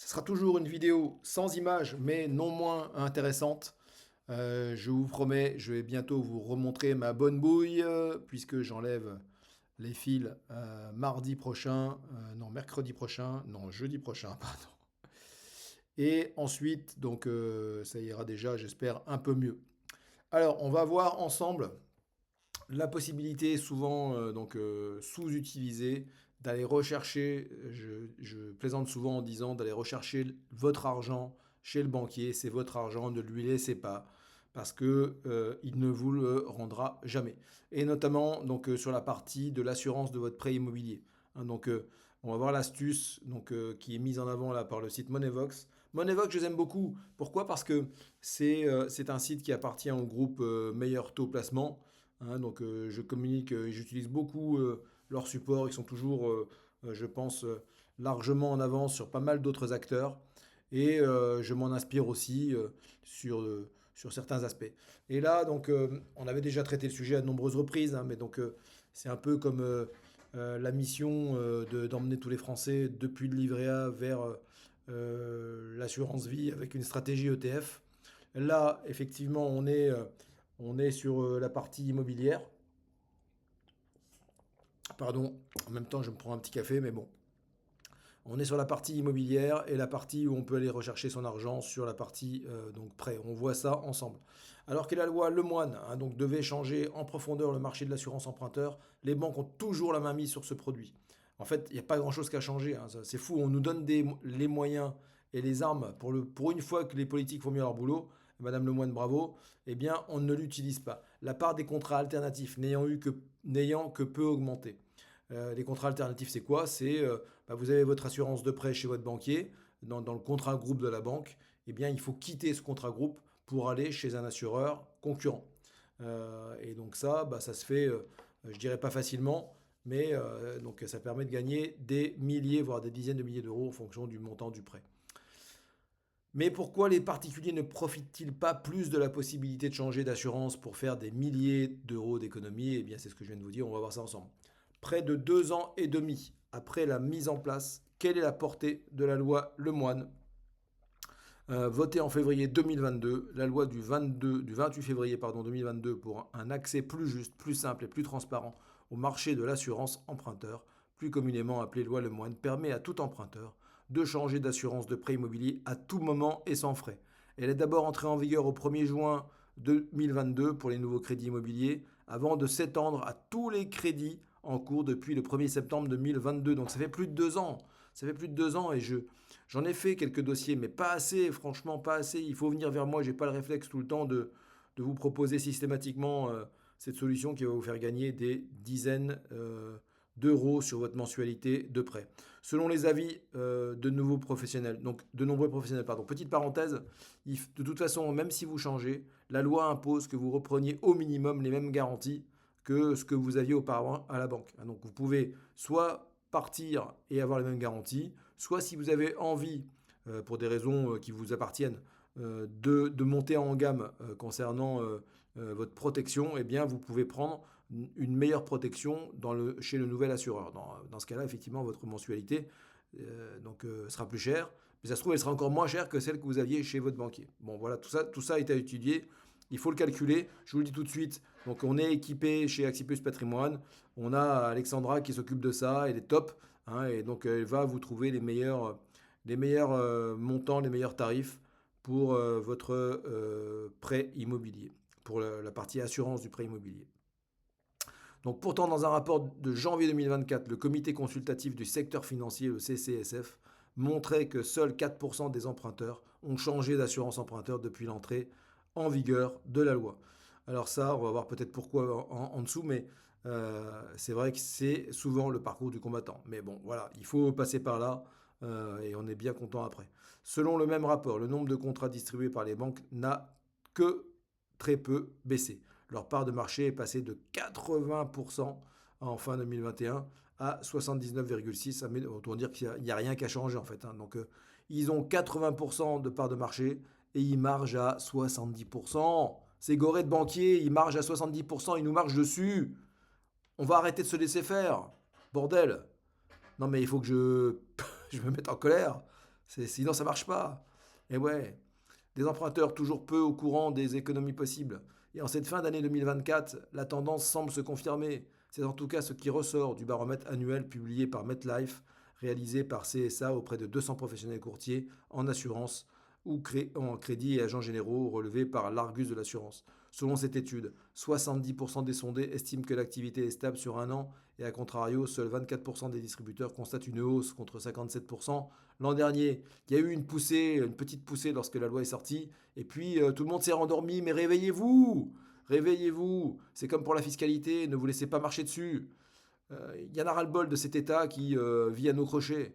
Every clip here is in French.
Ce sera toujours une vidéo sans image, mais non moins intéressante. Je vous promets, je vais bientôt vous remontrer ma bonne bouille, puisque j'enlève les fils mardi prochain, non, mercredi prochain, non, jeudi prochain, pardon. Et ensuite, donc, ça ira déjà, j'espère, un peu mieux. Alors, on va voir ensemble la possibilité souvent sous-utilisée d'aller rechercher, je plaisante souvent en disant d'aller rechercher votre argent chez le banquier, c'est votre argent, ne lui laissez pas parce que il ne vous le rendra jamais. Et notamment sur la partie de l'assurance de votre prêt immobilier. Hein, on va voir l'astuce qui est mise en avant là par le site Moneyvox. Moneyvox, je les aime beaucoup. Pourquoi? Parce que c'est un site qui appartient au groupe Meilleur Taux Placement. Hein, je communique et j'utilise beaucoup leur support. Ils sont toujours, je pense, largement en avance sur pas mal d'autres acteurs. Et je m'en inspire aussi sur certains aspects. Et là, on avait déjà traité le sujet à de nombreuses reprises, hein, mais c'est un peu comme la mission d'emmener tous les Français depuis le livret A vers l'assurance vie avec une stratégie ETF. Là, effectivement, on est sur la partie immobilière. Pardon, en même temps, je me prends un petit café, mais bon. On est sur la partie immobilière et la partie où on peut aller rechercher son argent sur la partie prêt. On voit ça ensemble. Alors que la loi Lemoine devait changer en profondeur le marché de l'assurance emprunteur, les banques ont toujours la main mise sur ce produit. En fait, il n'y a pas grand-chose qu'à changer. Hein. C'est fou, on nous donne les moyens et les armes pour une fois que les politiques font mieux leur boulot. Madame Lemoine, bravo. Eh bien, on ne l'utilise pas. La part des contrats alternatifs n'ayant que peu augmenté. Les contrats alternatifs, c'est quoi? Vous avez votre assurance de prêt chez votre banquier, dans le contrat groupe de la banque. Eh bien, il faut quitter ce contrat groupe pour aller chez un assureur concurrent. Et donc ça se fait, je dirais pas facilement, mais ça permet de gagner des milliers, voire des dizaines de milliers d'euros en fonction du montant du prêt. Mais pourquoi les particuliers ne profitent-ils pas plus de la possibilité de changer d'assurance pour faire des milliers d'euros d'économies? Eh bien, c'est ce que je viens de vous dire, on va voir ça ensemble. Près de 2 ans et demi après la mise en place, quelle est la portée de la loi Lemoine votée en février 2022, la loi du 28 février 2022 pour un accès plus juste, plus simple et plus transparent au marché de l'assurance emprunteur, plus communément appelée loi Lemoine, permet à tout emprunteur de changer d'assurance de prêt immobilier à tout moment et sans frais. Elle est d'abord entrée en vigueur au 1er juin 2022 pour les nouveaux crédits immobiliers, avant de s'étendre à tous les crédits en cours depuis le 1er septembre 2022. Donc ça fait plus de 2 ans. Ça fait plus de 2 ans et j'en ai fait quelques dossiers, mais pas assez, franchement pas assez. Il faut venir vers moi, j'ai pas le réflexe tout le temps de vous proposer systématiquement cette solution qui va vous faire gagner des dizaines d'euros sur votre mensualité de prêt. Selon les avis de nouveaux professionnels, donc de nombreux professionnels, pardon. Petite parenthèse, de toute façon, même si vous changez, la loi impose que vous repreniez au minimum les mêmes garanties que ce que vous aviez auparavant à la banque. Donc vous pouvez soit partir et avoir les mêmes garanties, soit si vous avez envie, pour des raisons qui vous appartiennent, de monter en gamme concernant votre protection, eh bien vous pouvez prendre une meilleure protection chez le nouvel assureur. Dans ce cas-là, effectivement, votre mensualité sera plus chère, mais ça se trouve, elle sera encore moins chère que celle que vous aviez chez votre banquier. Bon, voilà, tout ça est à étudier. Il faut le calculer. Je vous le dis tout de suite. Donc, on est équipé chez Axipus Patrimoine. On a Alexandra qui s'occupe de ça. Elle est top. Hein, et donc, elle va vous trouver les meilleurs montants, les meilleurs tarifs pour votre prêt immobilier, pour la partie assurance du prêt immobilier. Donc pourtant, dans un rapport de janvier 2024, le comité consultatif du secteur financier, le CCSF, montrait que seuls 4% des emprunteurs ont changé d'assurance emprunteur depuis l'entrée en vigueur de la loi. Alors ça, on va voir peut-être pourquoi en dessous, mais c'est vrai que c'est souvent le parcours du combattant. Mais bon, voilà, il faut passer par là et on est bien content après. Selon le même rapport, le nombre de contrats distribués par les banques n'a que très peu baissé. Leur part de marché est passée de 80% en fin 2021 à 79,6%. Autant dire qu'il n'y a rien qu'à changer en fait. Hein. Ils ont 80% de part de marché et ils margent à 70%. Ces gorées de banquiers, ils margent à 70%, ils nous marchent dessus. On va arrêter de se laisser faire. Bordel. Non mais il faut que je me mette en colère. Sinon, ça marche pas. Et ouais, des emprunteurs toujours peu au courant des économies possibles. Et en cette fin d'année 2024, la tendance semble se confirmer. C'est en tout cas ce qui ressort du baromètre annuel publié par MetLife, réalisé par CSA auprès de 200 professionnels courtiers en assurance ou en crédit et agents généraux, relevé par l'Argus de l'assurance. Selon cette étude, 70% des sondés estiment que l'activité est stable sur un an et à contrario, seuls 24% des distributeurs constatent une hausse contre 57% l'an dernier. Il y a eu une poussée, une petite poussée lorsque la loi est sortie et puis tout le monde s'est rendormi. Mais réveillez-vous! Réveillez-vous! C'est comme pour la fiscalité, ne vous laissez pas marcher dessus. Il y en a ras-le-bol de cet État qui vit à nos crochets.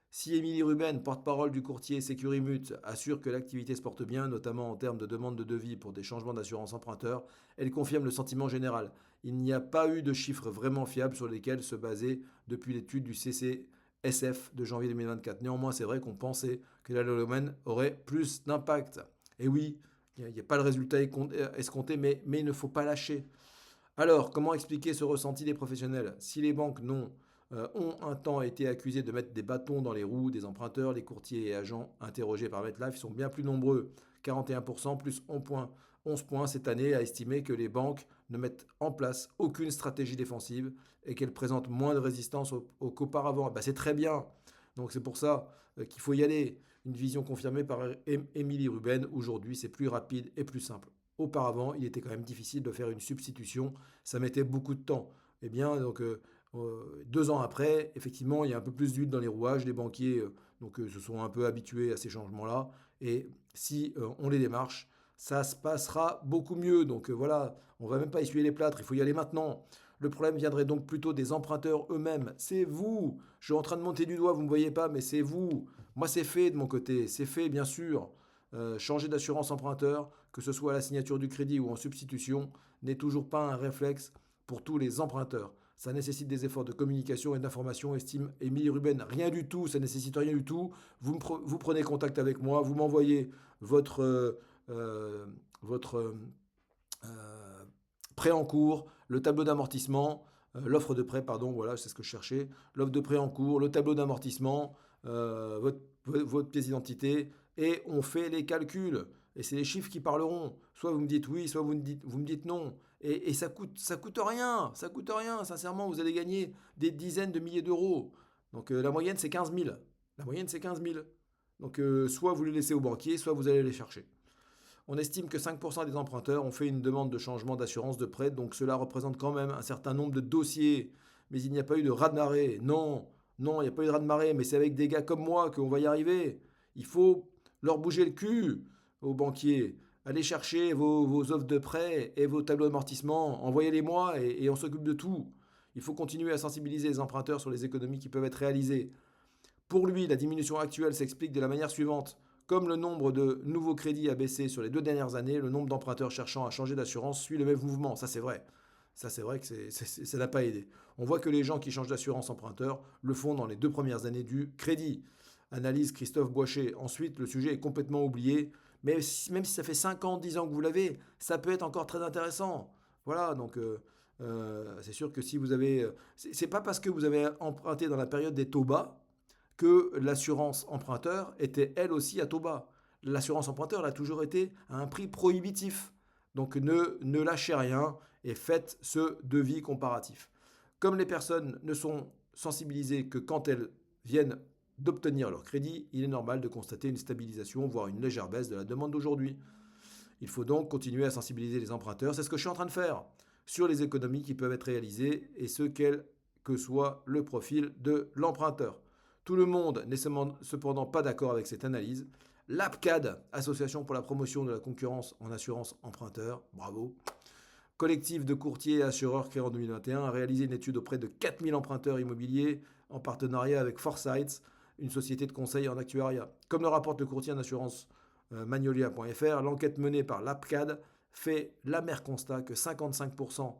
Si Émilie Ruben, porte-parole du courtier Sécurimut, assure que l'activité se porte bien, notamment en termes de demande de devis pour des changements d'assurance emprunteur, elle confirme le sentiment général. Il n'y a pas eu de chiffres vraiment fiables sur lesquels se baser depuis l'étude du CCSF de janvier 2024. Néanmoins, c'est vrai qu'on pensait que la domaine aurait plus d'impact. Et oui, il n'y a pas le résultat escompté, mais il ne faut pas lâcher. Alors, comment expliquer ce ressenti des professionnels? Si les banques ont un temps été accusées de mettre des bâtons dans les roues des emprunteurs, les courtiers et agents interrogés par MetLife sont bien plus nombreux, 41% plus 11 points cette année, à estimer que les banques ne mettent en place aucune stratégie défensive et qu'elles présentent moins de résistance qu'auparavant. C'est très bien. Donc c'est pour ça qu'il faut y aller. Une vision confirmée par Émilie Ruben. Aujourd'hui, c'est plus rapide et plus simple. Auparavant, il était quand même difficile de faire une substitution. Ça mettait beaucoup de temps. Eh bien, donc, 2 ans après, effectivement, il y a un peu plus d'huile dans les rouages. Les banquiers se sont un peu habitués à ces changements-là. Et si on les démarche, ça se passera beaucoup mieux. Donc voilà, on va même pas essuyer les plâtres. Il faut y aller maintenant. Le problème viendrait donc plutôt des emprunteurs eux-mêmes. C'est vous. Je suis en train de monter du doigt, vous ne me voyez pas, mais c'est vous. Moi, c'est fait de mon côté. C'est fait, bien sûr. Changer d'assurance emprunteur, que ce soit à la signature du crédit ou en substitution, n'est toujours pas un réflexe pour tous les emprunteurs. Ça nécessite des efforts de communication et d'information, estime Émilie Ruben. Rien du tout, ça nécessite rien du tout. Vous prenez contact avec moi, vous m'envoyez votre, votre prêt en cours, le tableau d'amortissement, l'offre de prêt, pardon, voilà, c'est ce que je cherchais. L'offre de prêt en cours, le tableau d'amortissement, votre pièce d'identité, et on fait les calculs. Et c'est les chiffres qui parleront. Soit vous me dites oui, soit vous me dites non. Et ça coûte rien. Ça coûte rien. Sincèrement, vous allez gagner des dizaines de milliers d'euros. Donc la moyenne, c'est 15 000. La moyenne, c'est 15 000. Donc soit vous les laissez au banquier, soit vous allez les chercher. On estime que 5% des emprunteurs ont fait une demande de changement d'assurance de prêt, donc cela représente quand même un certain nombre de dossiers. Mais il n'y a pas eu de raz-de-marée. Non, non, il n'y a pas eu de raz-de-marée, mais c'est avec des gars comme moi qu'on va y arriver. Il faut leur bouger le cul aux banquiers. Allez chercher vos offres de prêt et vos tableaux d'amortissement. Envoyez-les-moi et on s'occupe de tout. Il faut continuer à sensibiliser les emprunteurs sur les économies qui peuvent être réalisées. Pour lui, la diminution actuelle s'explique de la manière suivante. Comme le nombre de nouveaux crédits a baissé sur les 2 dernières années, le nombre d'emprunteurs cherchant à changer d'assurance suit le même mouvement. Ça, c'est vrai. Ça, c'est vrai que ça n'a pas aidé. On voit que les gens qui changent d'assurance emprunteur le font dans les 2 premières années du crédit. Analyse Christophe Boichet. Ensuite, le sujet est complètement oublié. Mais même si ça fait 5 ans, 10 ans que vous l'avez, ça peut être encore très intéressant. Voilà, donc c'est sûr que si vous avez... C'est pas parce que vous avez emprunté dans la période des taux bas que l'assurance emprunteur était elle aussi à taux bas. L'assurance emprunteur elle a toujours été à un prix prohibitif. Donc ne lâchez rien et faites ce devis comparatif. Comme les personnes ne sont sensibilisées que quand elles viennent d'obtenir leur crédit, il est normal de constater une stabilisation, voire une légère baisse de la demande d'aujourd'hui. Il faut donc continuer à sensibiliser les emprunteurs, c'est ce que je suis en train de faire, sur les économies qui peuvent être réalisées et ce quel que soit le profil de l'emprunteur. Tout le monde n'est cependant pas d'accord avec cette analyse. L'APCAD, Association pour la promotion de la concurrence en assurance emprunteur, bravo, collectif de courtiers et assureurs créé en 2021, a réalisé une étude auprès de 4000 emprunteurs immobiliers en partenariat avec Foresight, une société de conseil en actuariat. Comme le rapporte le courtier en assurance Magnolia.fr, l'enquête menée par l'APCAD fait l'amer constat que 55%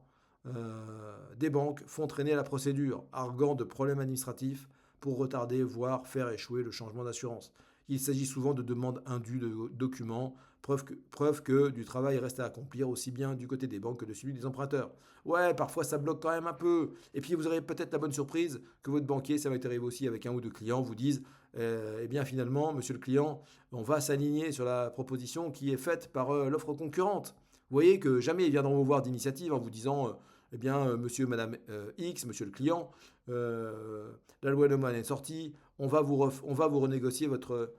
des banques font traîner la procédure, arguant de problèmes administratifs pour retarder, voire faire échouer le changement d'assurance. Il s'agit souvent de demandes indues de documents, preuve que du travail reste à accomplir aussi bien du côté des banques que de celui des emprunteurs. Ouais, parfois ça bloque quand même un peu. Et puis vous aurez peut-être la bonne surprise que votre banquier, ça va être arrivé aussi avec un ou deux clients, vous disent eh bien finalement, monsieur le client, on va s'aligner sur la proposition qui est faite par l'offre concurrente. Vous voyez que jamais ils viendront vous voir d'initiative en vous disant, eh bien, monsieur, madame X, monsieur le client, la loi Neumann est sortie, on va vous renégocier votre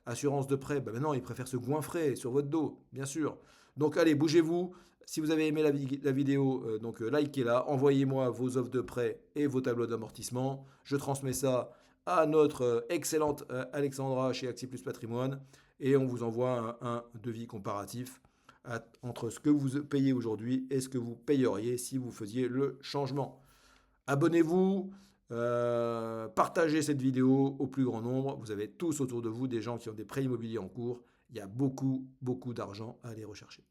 assurance de prêt. Ben maintenant, ils préfèrent se goinfrer sur votre dos, bien sûr. Donc allez, bougez-vous. Si vous avez aimé la vidéo, likez-la, envoyez-moi vos offres de prêt et vos tableaux d'amortissement. Je transmets ça à notre excellente Alexandra chez Axi Plus Patrimoine et on vous envoie un devis comparatif entre ce que vous payez aujourd'hui et ce que vous payeriez si vous faisiez le changement. Abonnez-vous, partagez cette vidéo au plus grand nombre. Vous avez tous autour de vous des gens qui ont des prêts immobiliers en cours. Il y a beaucoup, beaucoup d'argent à aller rechercher.